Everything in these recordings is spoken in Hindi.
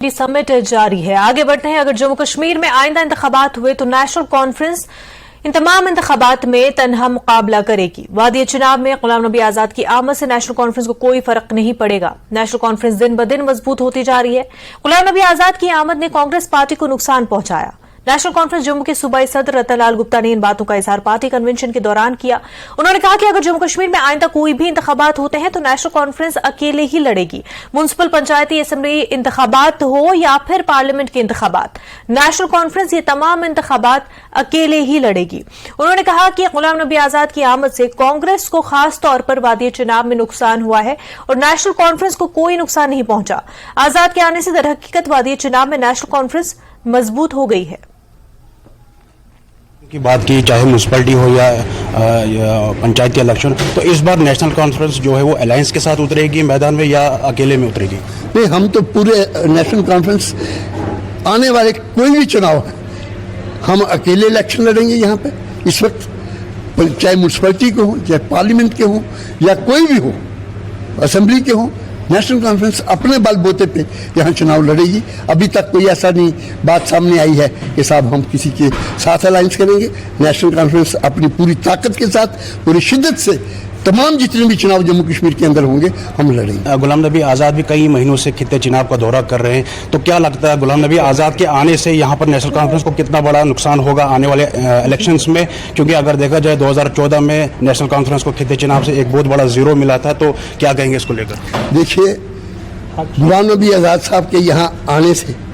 समिट जारी है। आगे बढ़ते हैं। अगर जम्मू कश्मीर में आइंदा इंतखाबात हुए तो नेशनल कॉन्फ्रेंस इन तमाम इंतखाबात में तनहा मुकाबला करेगी। वादी चुनाव में गुलाम नबी आजाद की आमद से नेशनल कॉन्फ्रेंस को कोई फर्क नहीं पड़ेगा। नेशनल कॉन्फ्रेंस दिन ब दिन मजबूत होती जा रही है। गुलाम नबी आजाद की आमद ने कांग्रेस पार्टी को नुकसान पहुंचाया। नेशनल कॉन्फ्रेंस जम्मू के सूबाई सदर रतनलाल गुप्ता ने इन बातों का इजहार पार्टी कन्वेंशन के दौरान किया। उन्होंने कहा कि अगर जम्मू कश्मीर में आइंदा कोई भी इंतखाबात होते हैं तो नेशनल कॉन्फ्रेंस अकेले ही लड़ेगी। म्युनिसिपल, पंचायती, असेंबली इंतखाबात हो या फिर पार्लियामेंट के इंतखाबात, नेशनल कॉन्फ्रेंस ये तमाम इंतखाबात अकेले ही लड़ेगी। उन्होंने कहा कि गुलाम नबी आजाद की आमद से कांग्रेस को खास तौर पर वादी चुनाव में नुकसान हुआ है और नेशनल कॉन्फ्रेंस को कोई नुकसान नहीं पहुंचा। आजाद के आने से दरहकीकत वादी चुनाव में नेशनल कॉन्फ्रेंस मजबूत हो गई है। की बात की, चाहे म्यूनसिपैलिटी हो या पंचायती इलेक्शन, तो इस बार नेशनल कॉन्फ्रेंस जो है वो अलायंस के साथ उतरेगी मैदान में या अकेले में उतरेगी? नहीं, हम तो पूरे नेशनल कॉन्फ्रेंस आने वाले कोई भी चुनाव है हम अकेले इलेक्शन लड़ेंगे। यहाँ पे इस वक्त चाहे म्यूनसिपैलिटी के हो, चाहे पार्लियामेंट के हो या कोई भी हो, असेंबली के हो, नेशनल कॉन्फ्रेंस अपने बलबूते पे यहाँ चुनाव लड़ेगी। अभी तक कोई ऐसा नहीं बात सामने आई है कि साहब हम किसी के साथ अलायंस करेंगे। नेशनल कॉन्फ्रेंस अपनी पूरी ताकत के साथ, पूरी शिद्दत से तमाम जितने भी चुनाव जम्मू कश्मीर के अंदर होंगे हम लड़ेंगे। गुलाम नबी आज़ाद भी कई महीनों से खित्ते चुनाव का दौरा कर रहे हैं, तो क्या लगता है गुलाम नबी आज़ाद के आने से यहाँ पर नेशनल कॉन्फ्रेंस को कितना बड़ा नुकसान होगा आने वाले इलेक्शंस में? क्योंकि अगर देखा जाए 2014 में नेशनल कॉन्फ्रेंस को खित्ते चुनाव से एक बहुत बड़ा जीरो मिला था, तो क्या कहेंगे इसको लेकर? देखिए, गुलाम नबी आज़ाद साहब के यहाँ आने से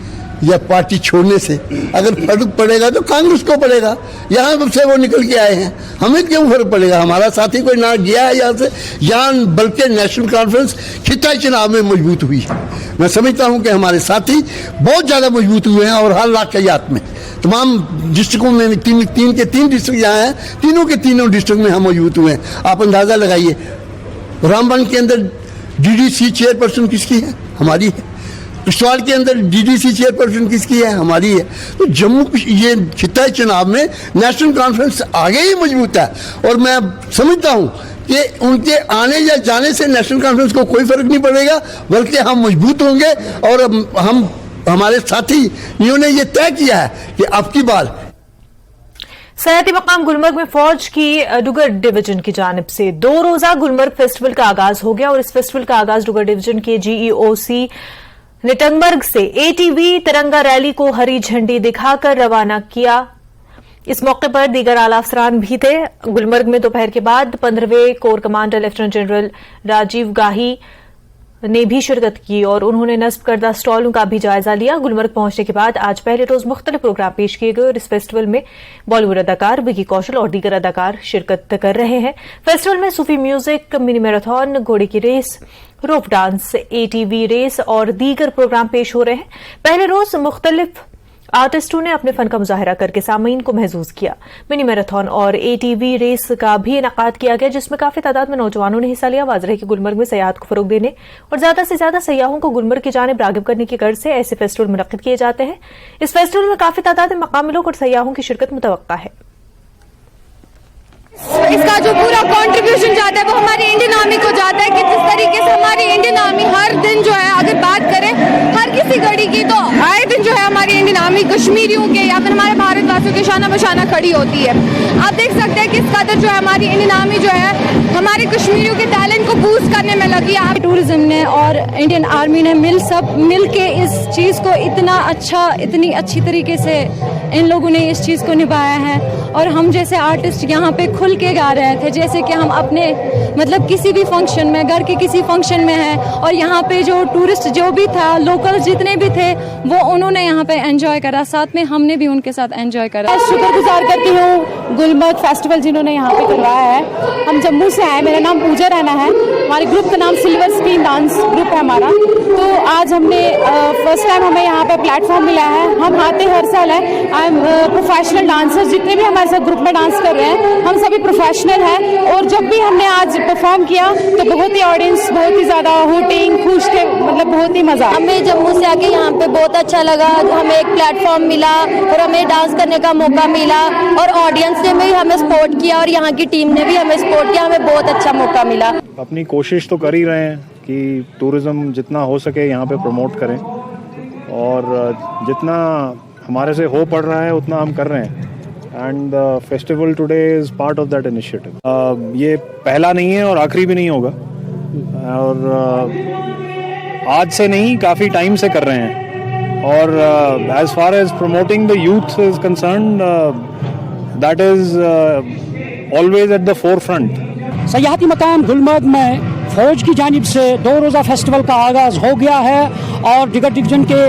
या पार्टी छोड़ने से अगर फर्क पड़ेगा तो कांग्रेस को पड़ेगा। यहाँ से वो निकल के आए हैं, हमें क्यों फर्क पड़ेगा? हमारा साथी कोई ना गया है यहाँ से, यहाँ बल्कि नेशनल कॉन्फ्रेंस खिताई चुनाव में मजबूत हुई है। मैं समझता हूँ कि हमारे साथी बहुत ज़्यादा मजबूत हुए हैं और हर वाकयात में तमाम डिस्ट्रिक्टों में तीन के तीन डिस्ट्रिक्ट यहाँ हैं, तीनों के तीनों डिस्ट्रिक्ट में हम मजबूत हुए हैं। आप अंदाज़ा लगाइए, रामबन के अंदर डीडीसी चेयरपर्सन किसकी है? हमारी है। किश्तवाड़ के अंदर डीडीसी चेयरपर्सन किसकी है? हमारी है। तो जम्मू ये खिताई चुनाव में नेशनल कॉन्फ्रेंस आगे ही मजबूत है और मैं समझता हूँ कि उनके आने या जाने से नेशनल कॉन्फ्रेंस को कोई फर्क नहीं पड़ेगा, बल्कि हम मजबूत होंगे। और हम हमारे साथियों ने ये तय किया है कि अब की बार सयाती मकाम गुलमर्ग में फौज की डुगर डिवीजन की जानिब से 2 रोजा गुलमर्ग फेस्टिवल का आगाज हो गया और इस फेस्टिवल का आगाज डुगर डिवीजन के जीईओसी ने टंगमर्ग से एटीवी तिरंगा रैली को हरी झंडी दिखाकर रवाना किया। इस मौके पर दीगर आला अफसरान भी थे। गुलमर्ग में दोपहर के बाद 15वें corps commander lieutenant general Rajiv Ghai ने भी शिरकत की और उन्होंने नस्ब करदा स्टॉलों का भी जायजा लिया। गुलमर्ग पहुंचने के बाद आज पहले रोज मुख्तलिफ प्रोग्राम पेश किए गए और इस फेस्टिवल में बॉलीवुड अदाकार विकी कौशल और दीगर अदाकार शिरकत कर रहे हैं। फेस्टिवल में सूफी म्यूजिक, मिनी मैराथन, घोड़े की रेस, रोप डांस, एटीवी रेस और दीगर प्रोग्राम पेश हो रहे हैं। पहले रोज मुख्तलिफ आर्टिस्टों ने अपने फन का मुजाहरा करके सामीन को महसूस किया। मिनी मैराथन और एटीवी रेस का भी इनेकाद किया गया जिसमें काफी तादाद में नौजवानों ने हिस्सा लिया। वाज़ेह है कि गुलमर्ग में सयाहत को फरोग देने और ज्यादा से ज्यादा सयाहों को गुलमर्ग की जानिब रागिब करने की गर्ज से ऐसे फेस्टिवल मुनक्किद किए जाते हैं। इस फेस्टिवल में काफी तादाद में मकामी लोग और सयाहों की शिरकत मुतवक्का है। इसका जो पूरा कंट्रीब्यूशन जाता है वो हमारी इंडियन आर्मी को जाता है कि जिस तरीके से हमारी इंडियन आर्मी हर दिन जो है, अगर बात करें हर किसी घड़ी की, तो आए दिन जो है हमारी इंडियन आर्मी कश्मीरियों के या फिर हमारे भारतवासियों के शाना बशाना खड़ी होती है। आप देख सकते हैं कि इस कदर जो है हमारी इंडियन आर्मी जो है हमारे कश्मीरियों के टैलेंट को बूस्ट करने में लगी है। टूरिज्म ने और इंडियन आर्मी ने मिल के इस चीज़ को इतनी अच्छी तरीके से इन लोगों ने इस चीज़ को निभाया है। और हम जैसे आर्टिस्ट यहाँ पे खुल के गा रहे थे, जैसे कि हम अपने मतलब किसी भी फंक्शन में, घर के किसी फंक्शन में हैं और यहाँ पे जो टूरिस्ट जो भी था, लोकल जितने भी थे, वो उन्होंने यहाँ पे एंजॉय करा, साथ में हमने भी उनके साथ एंजॉय करा। शुक्रगुजार करती हूँ गुलमर्ग फेस्टिवल जिन्होंने यहाँ पे करवाया है। हम जम्मू से आए, मेरा नाम पूजा रैना है, हमारे ग्रुप का नाम सिल्वर स्क्रीन डांस ग्रुप है हमारा। तो आज हमने फर्स्ट टाइम हमें यहाँ पे प्लेटफॉर्म मिला है। हम आते हर साल है। आई एम प्रोफेशनल डांसर, जितने भी हमारे साथ ग्रुप में डांस कर रहे हैं हम सभी प्रोफेशनल हैं। और जब भी हमने आज परफॉर्म किया तो बहुत ही ऑडियंस बहुत ही ज़्यादा हूटिंग खुश थे, मतलब बहुत ही मज़ा। हमें जम्मू से आके यहाँ पे बहुत अच्छा लगा, हमें एक प्लेटफॉर्म मिला और हमें डांस करने का मौका मिला और ऑडियंस ने भी हमें सपोर्ट किया और यहाँ की टीम ने भी हमें सपोर्ट किया, हमें बहुत अच्छा मौका मिला। अपनी कोशिश तो कर ही रहे हैं कि टूरिज़्म जितना हो सके यहाँ पे प्रमोट करें और जितना हमारे से हो पड़ रहा है उतना हम कर रहे हैं and festival today is part of that initiative. ये पहला नहीं है और आखिरी भी नहीं होगा और आज से नहीं काफ़ी टाइम से कर रहे हैं और as far as promoting the youth is concerned that is always at the forefront. सयाहती मकाम गुलमर्ग में फौज की जानिब से 2 रोज़ा फेस्टिवल का आगाज़ हो गया है और डिगर डिवीजन के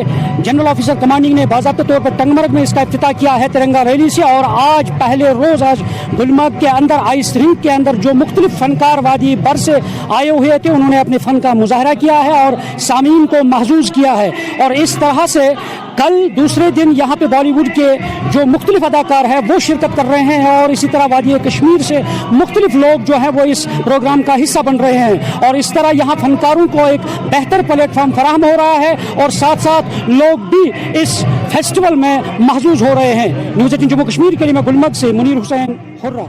जनरल ऑफिसर कमांडिंग ने बाज़ाब्ते तौर पर टंगमर्ग में इसका इफ्तिताह किया है तिरंगा रैली से। और आज पहले रोज़ आज गुलमर्ग के अंदर आइस रिंक के अंदर जो मुख्तलिफ फनकार वादी बर से आए हुए थे उन्होंने अपने फ़न का मुजाहरा किया है और सामीन को महजूज किया है। और इस तरह से कल दूसरे दिन यहाँ पे बॉलीवुड के जो मुख्तलिफ अदाकार हैं वो शिरकत कर रहे हैं और इसी तरह वादी कश्मीर से मुख्तलिफ लोग जो हैं वो इस प्रोग्राम का हिस्सा बन रहे हैं और इस तरह यहाँ फनकारों को एक बेहतर प्लेटफॉर्म फराहम हो रहा है और साथ साथ लोग भी इस फेस्टिवल में महजूज हो रहे हैं। न्यूज़ 18 जम्मू कश्मीर के लिए मैं गुलमर्ग से मुनीर हुसैन हुर्रा।